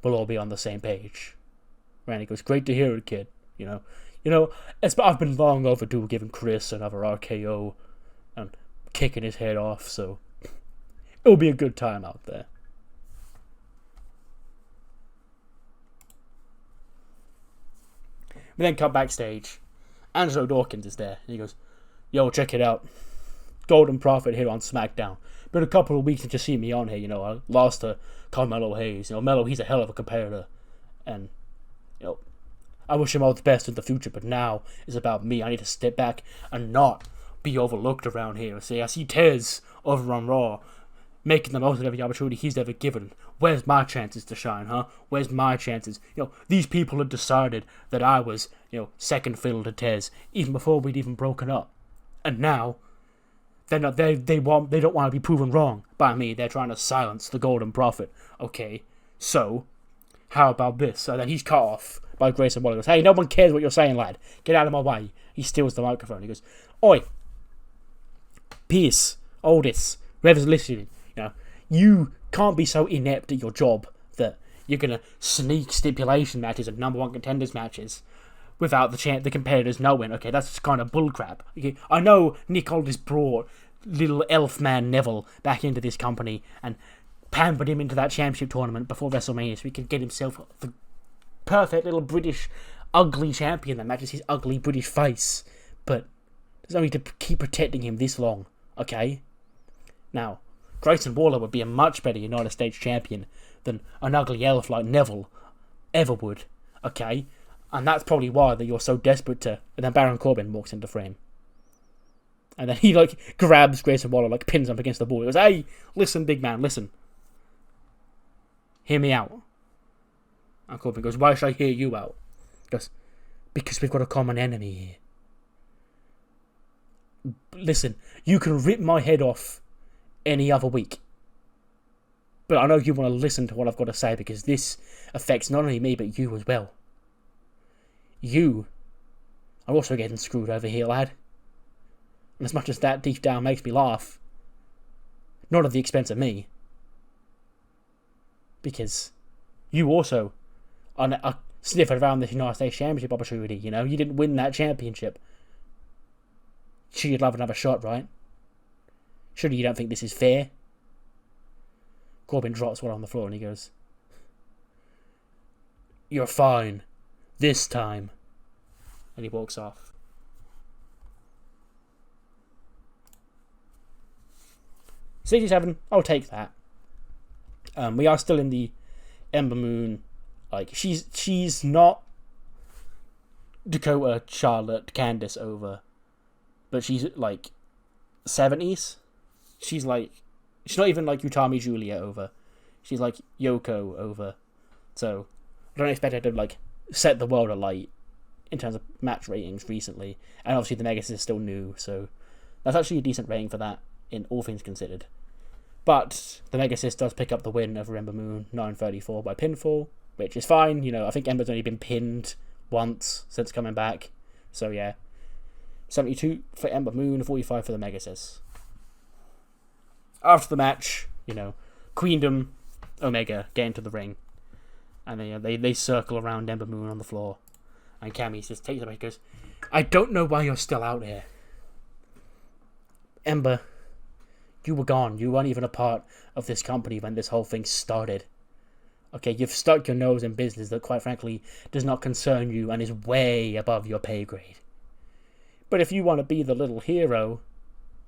will all be on the same page. Randy goes, great to hear it, kid. I've been long overdue giving Chris another RKO and kicking his head off, so it'll be a good time out there. We then cut backstage. Angelo Dawkins is there. And he goes, yo, check it out. Golden Prophet here on SmackDown. Been a couple of weeks since you see me on here. I lost to Carmelo Hayes. Melo, he's a hell of a competitor. And, I wish him all the best in the future. But now it's about me. I need to step back and not be overlooked around here. I see Tez over on Raw making the most of every opportunity he's ever given. Where's my chances to shine, huh? Where's my chances? These people had decided that I was, second fiddle to Tez, even before we'd even broken up. And now, they don't want to be proven wrong by me. They're trying to silence the Golden Prophet. Okay, so, how about this? And then he's cut off by Grayson Waller. He goes, hey, no one cares what you're saying, lad. Get out of my way. He steals the microphone. He goes, oi, Pierce, Aldis, whoever's listening, you can't be so inept at your job that you're going to sneak stipulation matches and number one contenders matches without the competitors knowing. Okay, that's just kind of bullcrap. Okay, I know Nick Aldis brought little elf man Neville back into this company and pampered him into that championship tournament before WrestleMania so he could get himself the perfect little British ugly champion that matches his ugly British face. But there's only to keep protecting him this long. Okay? Now, Grayson Waller would be a much better United States champion than an ugly elf like Neville ever would. Okay? And that's probably why that you're so desperate to... And then Baron Corbin walks into frame. And then he, grabs Grayson Waller, pins him against the wall. He goes, hey, listen, big man, listen. Hear me out. And Corbin goes, why should I hear you out? He goes, Because we've got a common enemy here. Listen, you can rip my head off any other week. But I know you want to listen to what I've got to say because this affects not only me but you as well. You are also getting screwed over here, lad. And as much as that deep down makes me laugh, not at the expense of me. Because you also are sniffing around this United States Championship opportunity, you know? You didn't win that championship. Sure, you'd love another shot, right? Surely you don't think this is fair? Corbin drops one on the floor and he goes, "You're fine. This time." And he walks off. $67, I'll take that. We are still in the Ember Moon. Like, she's not Dakota, Charlotte, Candice over. But she's, like, 70s. She's not even, like, Utami Julia over. She's, like, Yoko over. So, I don't expect her to, like, set the world alight in terms of match ratings recently. And obviously the Megas is still new, so that's actually a decent rating for that, in all things considered. But the Megasis does pick up the win over Ember Moon, 9:34 by pinfall, which is fine. You know, I think Ember's only been pinned once since coming back. So yeah, 72 for Ember Moon, 45 for the Megasis. After the match, you know, Queendom, Omega get into the ring, and they circle around Ember Moon on the floor, and Cammy just takes it and goes, "I don't know why you're still out here, Ember. You were gone. You weren't even a part of this company when this whole thing started. Okay, you've stuck your nose in business that, quite frankly, does not concern you and is way above your pay grade. But if you want to be the little hero,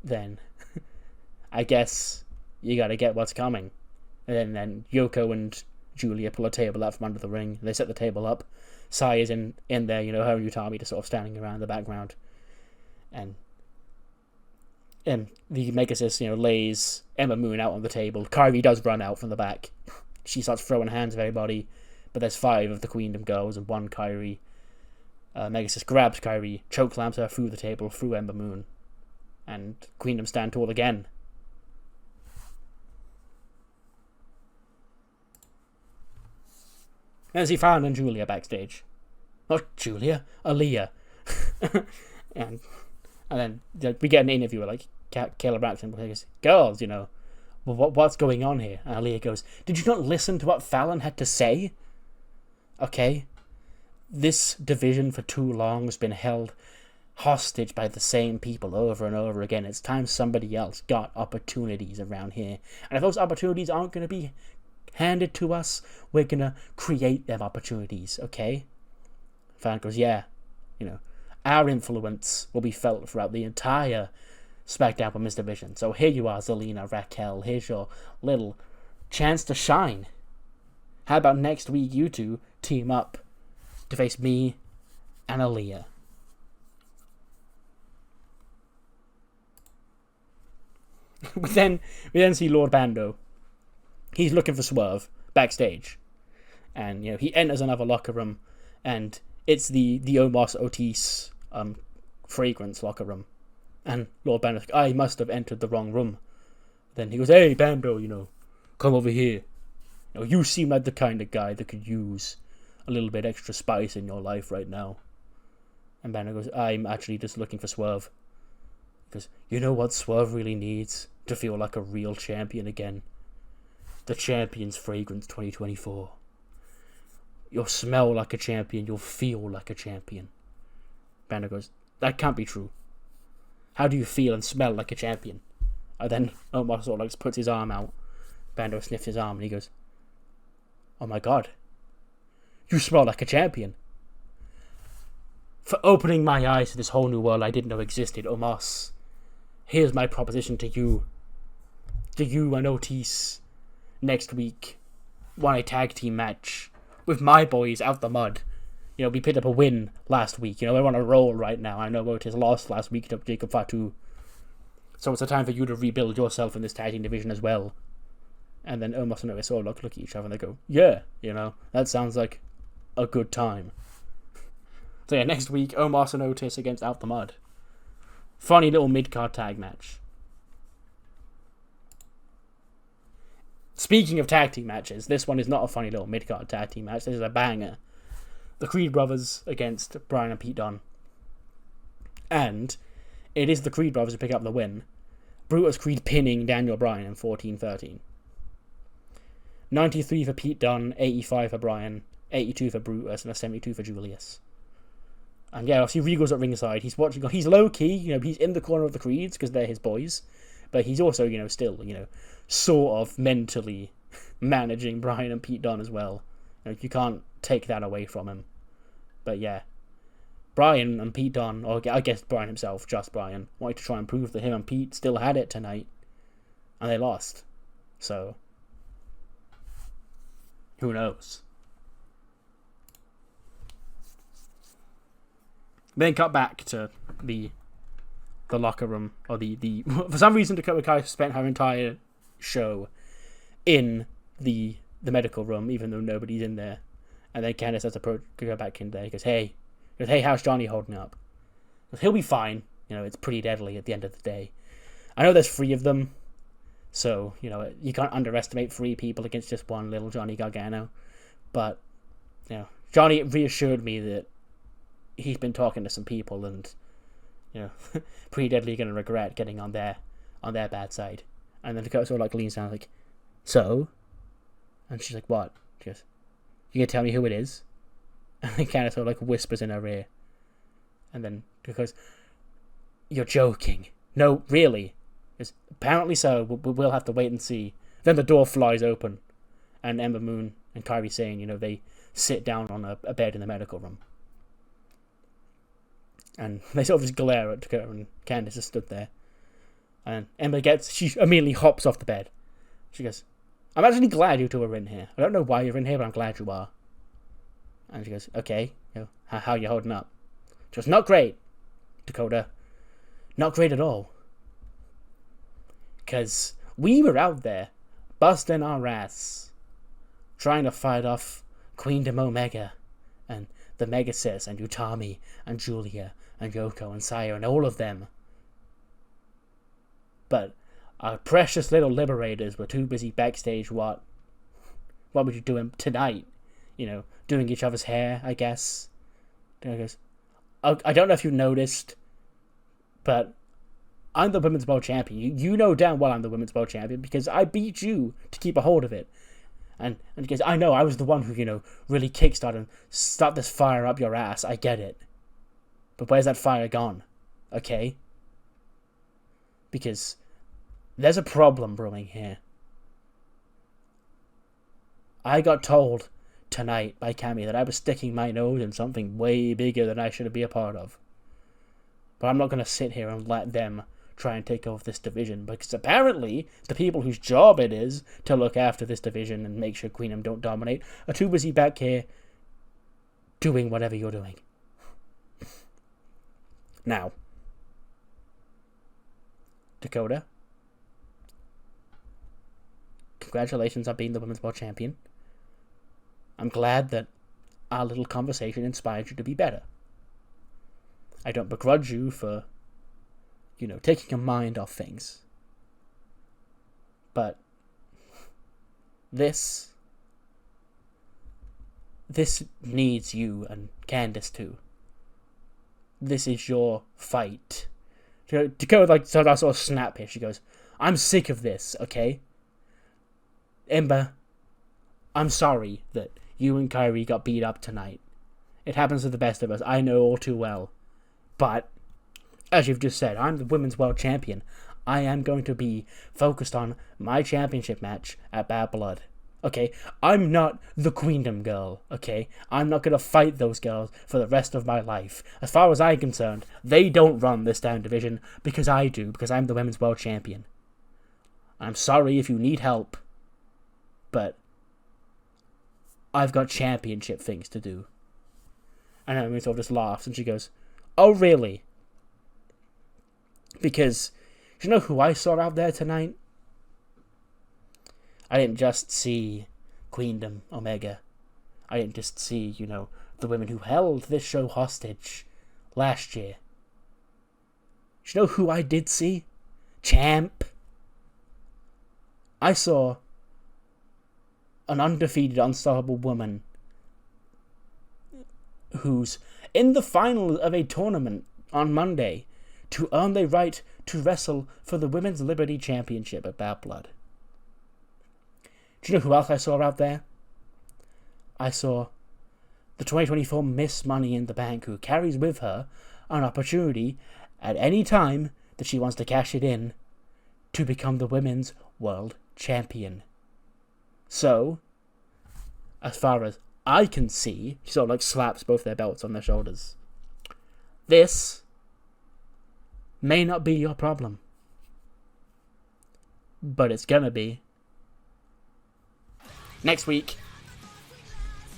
then I guess you gotta get what's coming." And then Yoko and Julia pull a table out from under the ring. They set the table up. Sai is in there, you know, her and Utami just sort of standing around the background. And the Megasis, you know, lays Ember Moon out on the table. Kairi does run out from the back. She starts throwing hands at everybody, but there's 5 of the Queendom girls and 1 Kairi. Megasis grabs Kairi, chokeslams her through the table, through Ember Moon, and Queendom stand tall again. Then see Fallon and Julia backstage. Not Julia, Aaliyah. and then we get an interview with, like, Kayla Braxton goes, "Girls, you know, what's going on here?" And Aaliyah goes, "Did you not listen to what Fallon had to say? Okay, this division for too long has been held hostage by the same people over and over again. It's time somebody else got opportunities around here. And if those opportunities aren't going to be handed to us, we're going to create them opportunities, okay?" Fallon goes, "Yeah, you know, our influence will be felt throughout the entire SmackDown Women's division. So here you are, Zelina, Raquel. Here's your little chance to shine. How about next week you two team up to face me and Aaliyah?" we then see Lord Bando. He's looking for Swerve backstage, and you know, he enters another locker room, and it's the Omos Otis fragrance locker room. And Lord Bando's like, "I must have entered the wrong room." Then he goes, "Hey, Bando, you know, come over here. You know, you seem like the kind of guy that could use a little bit extra spice in your life right now." And Bando goes, "I'm actually just looking for Swerve." Because you know what Swerve really needs to feel like a real champion again? The Champion's Fragrance 2024. You'll smell like a champion, you'll feel like a champion. Bando goes, "That can't be true. How do you feel and smell like a champion?" And then Omar sort of like puts his arm out. Bando sniffs his arm and he goes, "Oh my god, you smell like a champion." For opening my eyes to this whole new world I didn't know existed, Omos, here's my proposition to you. Do you and Otis next week want a tag team match with my boys out the mud? You know, we picked up a win last week. You know, we're on a roll right now. I know Otis lost last week to Jacob Fatu. So it's a time for you to rebuild yourself in this tag team division as well. And then Omos and Otis all look at each other and they go, "Yeah, you know, that sounds like a good time." So yeah, next week, Omos and Otis against Out the Mud. Funny little mid-card tag match. Speaking of tag team matches, this one is not a funny little mid-card tag team match. This is a banger. The Creed brothers against Brian and Pete Dunne. And it is the Creed brothers who pick up the win. Brutus Creed pinning Daniel Bryan in 14-13. 93 for Pete Dunne, 85 for Bryan, 82 for Brutus, and a 72 for Julius. And yeah, obviously Regal's at ringside. He's watching. He's low key. He's in the corner of the Creeds because they're his boys. But he's also, still, sort of mentally managing Bryan and Pete Dunne as well. You can't take that away from him. But yeah, Bryan and Pete Dunne, or I guess Bryan himself, just Bryan, wanted to try and prove that him and Pete still had it tonight, and they lost. So, who knows? Then cut back to the locker room, or the for some reason Dakota Kai spent her entire show in the medical room, even though nobody's in there. And then Candice has to go back in there. He goes, hey, how's Johnny holding up? He goes, he'll be fine. It's pretty deadly at the end of the day. I know there's 3 of them, so, you can't underestimate 3 people against just one little Johnny Gargano. But, Johnny reassured me that he's been talking to some people and, pretty deadly going to regret getting on their bad side. And then Dakota sort of leans down like, so? And she's like, what? She goes, you gonna tell me who it is? And then Candice sort of whispers in her ear. And then goes, you're joking. No, really. Because apparently so. We'll have to wait and see. Then the door flies open. And Ember Moon and Kairi Sane, they sit down on a bed in the medical room. And they sort of just glare at Dakota, and Candice just stood there. And Ember she immediately hops off the bed. She goes, I'm actually glad you two are in here. I don't know why you're in here, but I'm glad you are. And she goes, okay, how are you holding up? She goes, not great, Dakota. Not great at all. Because we were out there, busting our ass, trying to fight off Queendom Omega, and the Megasis, and Utami, and Julia, and Yoko, and Saya, and all of them. But our precious little liberators were too busy backstage. What were you doing tonight? Doing each other's hair, I guess. I don't know if you noticed, but I'm the Women's World Champion. You know damn well I'm the Women's World Champion because I beat you to keep a hold of it. And because I know I was the one who, really kickstarted and start this fire up your ass. I get it. But where's that fire gone? Okay? Because there's a problem brewing here. I got told tonight by Cammy that I was sticking my nose in something way bigger than I should be a part of. But I'm not going to sit here and let them try and take over this division, because apparently the people whose job it is to look after this division and make sure Queendom don't dominate are too busy back here doing whatever you're doing. Now, Dakota, congratulations on being the Women's World Champion. I'm glad that our little conversation inspired you to be better. I don't begrudge you for, taking your mind off things. But this needs you and Candice too. This is your fight. Dakota so that sort of snap here. She goes, I'm sick of this, okay? Ember, I'm sorry that you and Kairi got beat up tonight. It happens to the best of us. I know all too well. But, as you've just said, I'm the Women's World Champion. I am going to be focused on my championship match at Bad Blood. Okay? I'm not the Queendom girl, okay? I'm not going to fight those girls for the rest of my life. As far as I'm concerned, they don't run this damn division because I do, because I'm the Women's World Champion. I'm sorry if you need help, but I've got championship things to do. And Emily sort of just laughs and she goes, oh, really? Because, do you know who I saw out there tonight? I didn't just see Queendom Omega. I didn't just see, the the women who held this show hostage last year. Do you know who I did see? Champ. I saw an undefeated, unstoppable woman who's in the final of a tournament on Monday to earn the right to wrestle for the Women's Liberty Championship at Bad Blood. Do you know who else I saw out there? I saw the 2024 Miss Money in the Bank, who carries with her an opportunity at any time that she wants to cash it in to become the Women's World Champion. So, as far as I can see, she sort of slaps both their belts on their shoulders. This may not be your problem, but it's gonna be. Next week,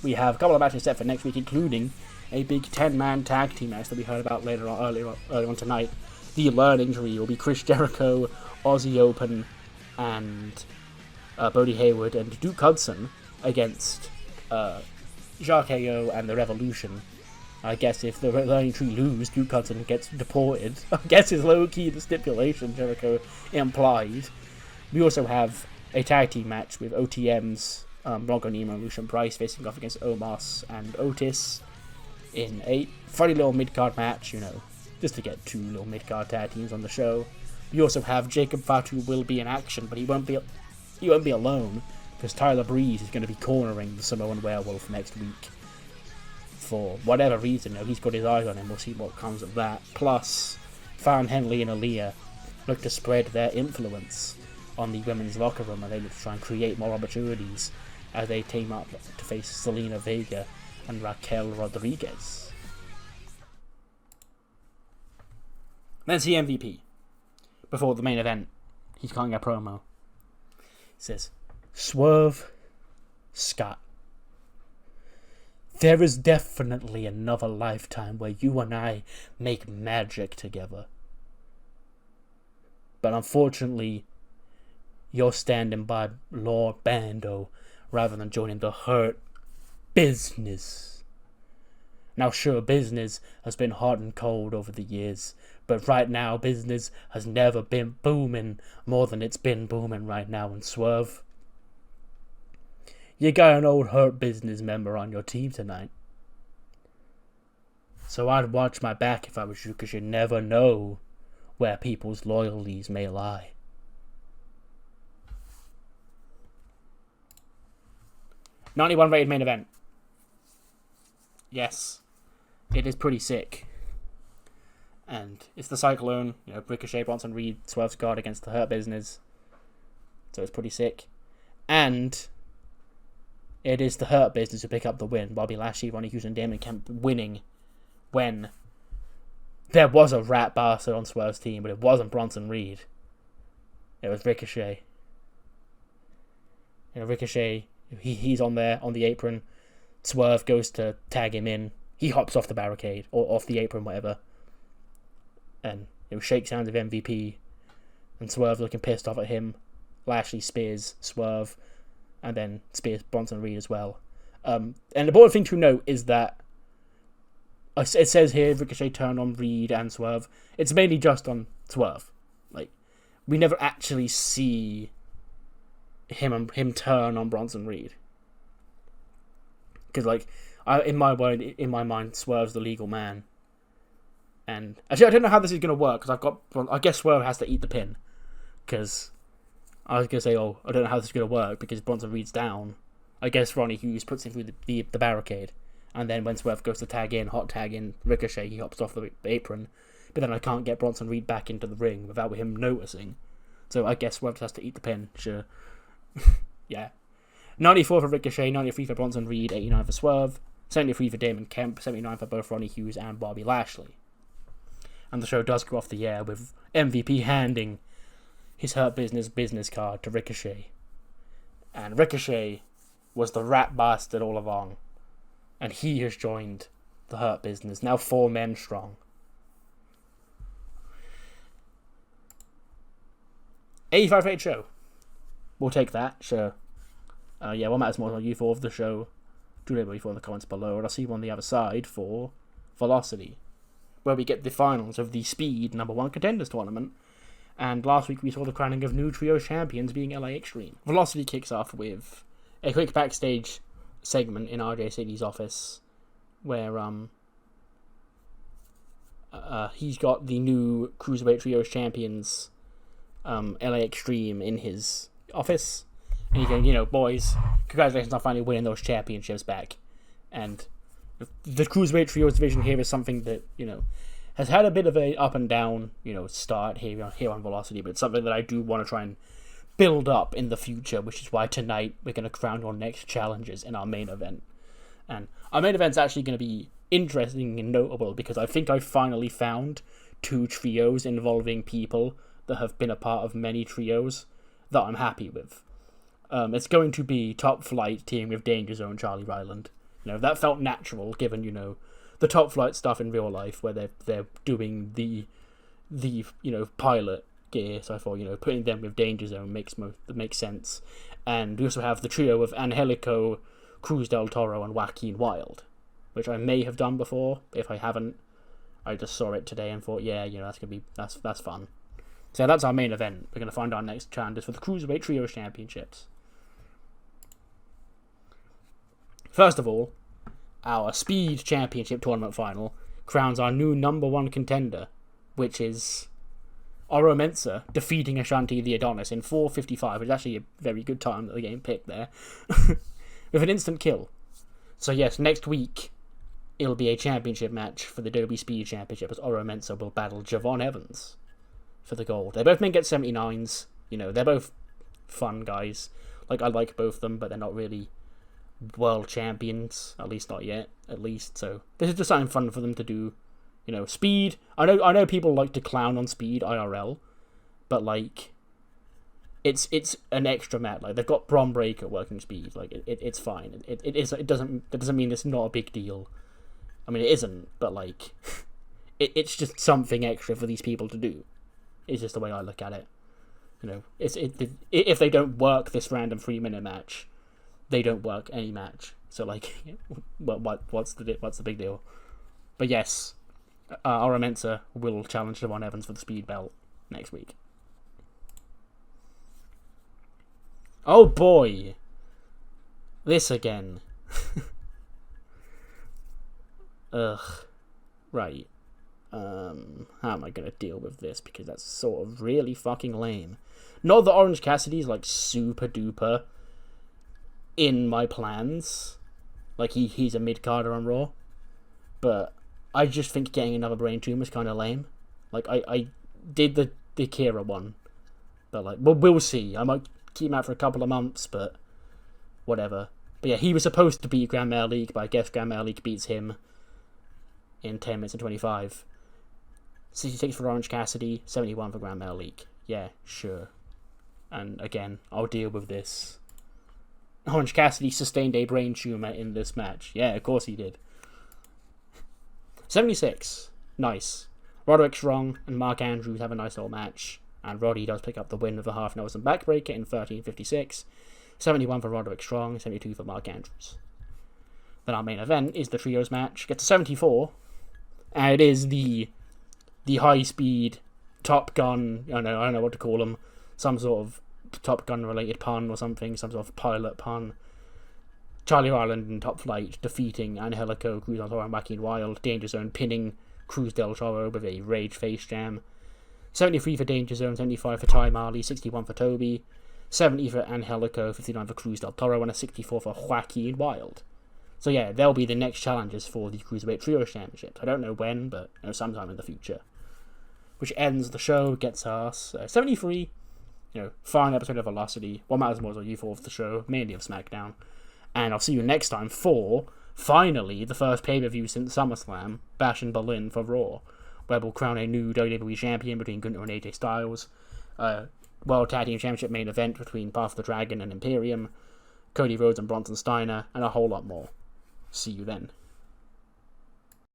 we have a couple of matches set for next week, including a big 10-man tag team match that we heard about earlier on tonight. The Learn Injury will be Chris Jericho, Aussie Open, and Bodie Hayward and Duke Hudson against Jacques KO and the Revolution. I guess if the Learning Tree lose, Duke Hudson gets deported. I guess is low-key the stipulation Jericho implied. We also have a tag team match with OTM's Bronco Nemo and Lucian Price facing off against Omos and Otis in a funny little mid-card match, just to get two little mid-card tag teams on the show. We also have Jacob Fatu will be in action, but he won't be alone, because Tyler Breeze is going to be cornering the Samoan Werewolf next week. For whatever reason, he's got his eyes on him. We'll see what comes of that. Plus, Farron Henley and Aaliyah look to spread their influence on the women's locker room, and they look to try and create more opportunities as they team up to face Selena Vega and Raquel Rodriguez. Then see MVP. Before the main event, he's cutting a promo. He says, "Swerve Scott, there is definitely another lifetime where you and I make magic together. But unfortunately, you're standing by Lord Bando rather than joining the Hurt Business. Now sure, business has been hot and cold over the years, but right now business has never been booming more than it's been booming right now in Swerve. You got an old Hurt Business member on your team tonight. So I'd watch my back if I was you, because you never know where people's loyalties may lie." '91 rated main event. Yes, it is pretty sick. And it's the Cyclone, Ricochet, Bronson Reed, Swerve Scott against the Hurt Business. So it's pretty sick. And it is the Hurt Business who pick up the win. Bobby Lashley, Ronnie Hughes, and Damon Kemp winning when there was a rat bastard on Swerve's team, but it wasn't Bronson Reed. It was Ricochet. Ricochet, he's on there, on the apron. Swerve goes to tag him in. He hops off the barricade, or off the apron, whatever. And shakes hands with MVP. And Swerve looking pissed off at him. Lashley spears Swerve. And then spears Bronson Reed as well. And the important thing to note is that it says here Ricochet turned on Reed and Swerve. It's mainly just on Swerve. We never actually see him turn on Bronson Reed. Because in my mind, Swerve's the legal man. And actually, I don't know how this is going to work, because I guess Swerve has to eat the pin. Because I was going to say, I don't know how this is going to work, because Bronson Reed's down. I guess Ronnie Hughes puts him through the barricade. And then when Swerve goes to hot tag in Ricochet, he hops off the apron. But then I can't get Bronson Reed back into the ring without him noticing. So I guess Swerve has to eat the pin, sure. Yeah. 94 for Ricochet, 93 for Bronson Reed, 89 for Swerve, 73 for Damon Kemp, 79 for both Ronnie Hughes and Bobby Lashley. And the show does go off the air with MVP handing his Hurt business card to Ricochet. And Ricochet was the rat bastard all along. And he has joined the Hurt Business, now 4 men strong. 85 rate show. We'll take that, sure. What matters more on you for of the show? Do let me know in the comments below, and I'll see you on the other side for Velocity, where we get the finals of the Speed #1 Contenders Tournament. And last week we saw the crowning of new trio champions being LA Extreme. Velocity kicks off with a quick backstage segment in RJ City's office, where he's got the new Cruiserweight Trios champions, LA Extreme, in his office. And he's going, boys, congratulations on finally winning those championships back. And the Cruiserweight Trios division here is something that, has had a bit of a up and down, start here on Velocity, but it's something that I do want to try and build up in the future, which is why tonight we're going to crown our next challenges in our main event. And our main event's actually going to be interesting and notable because I think I've finally found 2 trios involving people that have been a part of many trios that I'm happy with. It's going to be Top Flight teaming with Danger Zone Charlie Ryland. That felt natural given, the Top Flight stuff in real life where they're doing the pilot gear. So I thought, putting them with Danger Zone makes sense. And we also have the trio of Angelico, Cruz del Toro, and Joaquin Wilde, which I may have done before. If I haven't, I just saw it today and thought, that's fun. So that's our main event. We're gonna find our next challenges for the Cruiserweight Trios Championships. First of all, our Speed Championship Tournament Final crowns our new #1 contender, which is Oro Mensah defeating Ashanti the Adonis in 4:55, which is actually a very good time that the game picked there, with an instant kill. So yes, next week it'll be a championship match for the WWE Speed Championship as Oro Mensah will battle Javon Evans for the gold. They both men get 79s. They're both fun guys. I like both of them, but they're not really world champions, at least not yet. So this is just something fun for them to do. Speed. I know people like to clown on Speed IRL, but it's an extra match. They've got Bron Breakker working Speed. It's fine. It doesn't mean it's not a big deal. I mean, it isn't, but it's just something extra for these people to do. It's just the way I look at it. If they don't work this random 3-minute match, they don't work any match. So what's the big deal? But yes, Oro Mensah will challenge Javon Evans for the Speed belt next week. Oh boy, this again. Ugh. Right. How am I gonna deal with this? Because that's sort of really fucking lame. Not that Orange Cassidy's super duper in my plans. He's a mid-carder on Raw. But I just think getting another brain tumor is kind of lame. I did the Kira one. But we'll see. I might keep him out for a couple of months, but whatever. But yeah, he was supposed to beat Grand Metalik, but I guess Grand Metalik beats him in 10 minutes and 25. 66 for Orange Cassidy, 71 for Grand Metalik. Yeah, sure. And again, I'll deal with this. Orange Cassidy sustained a brain tumor in this match. Yeah, of course he did. 76. Nice. Roderick Strong and Mark Andrews have a nice little match. And Roddy does pick up the win with a half Nelson backbreaker in 13:56. 71 for Roderick Strong, 72 for Mark Andrews. Then our main event is the trios match. Gets to 74. And it is the high-speed Top Gun, I don't know what to call them, some sort of Top Gun-related pun or something, some sort of pilot pun. Charlie Ryland and Top Flight defeating Angelico, Cruz del Toro, and Joaquin Wilde. Danger Zone pinning Cruz del Toro with a Rage Face Jam. 73 for Danger Zone, 75 for Ty Marley, 61 for Toby, 70 for Angelico, 59 for Cruz del Toro, and a 64 for Joaquin Wilde. So yeah, they'll be the next challenges for the Cruiserweight Trios Championships. I don't know when, but sometime in the future. Which ends the show, gets us 73. Fine episode of Velocity. What matters more is what you thought of the show, mainly of SmackDown. And I'll see you next time for, finally, the first pay-per-view since SummerSlam, Bash in Berlin for Raw, where we'll crown a new WWE Champion between Gunther and AJ Styles, World Tag Team Championship main event between Path of the Dragon and Imperium, Cody Rhodes and Bronson Steiner, and a whole lot more. See you then.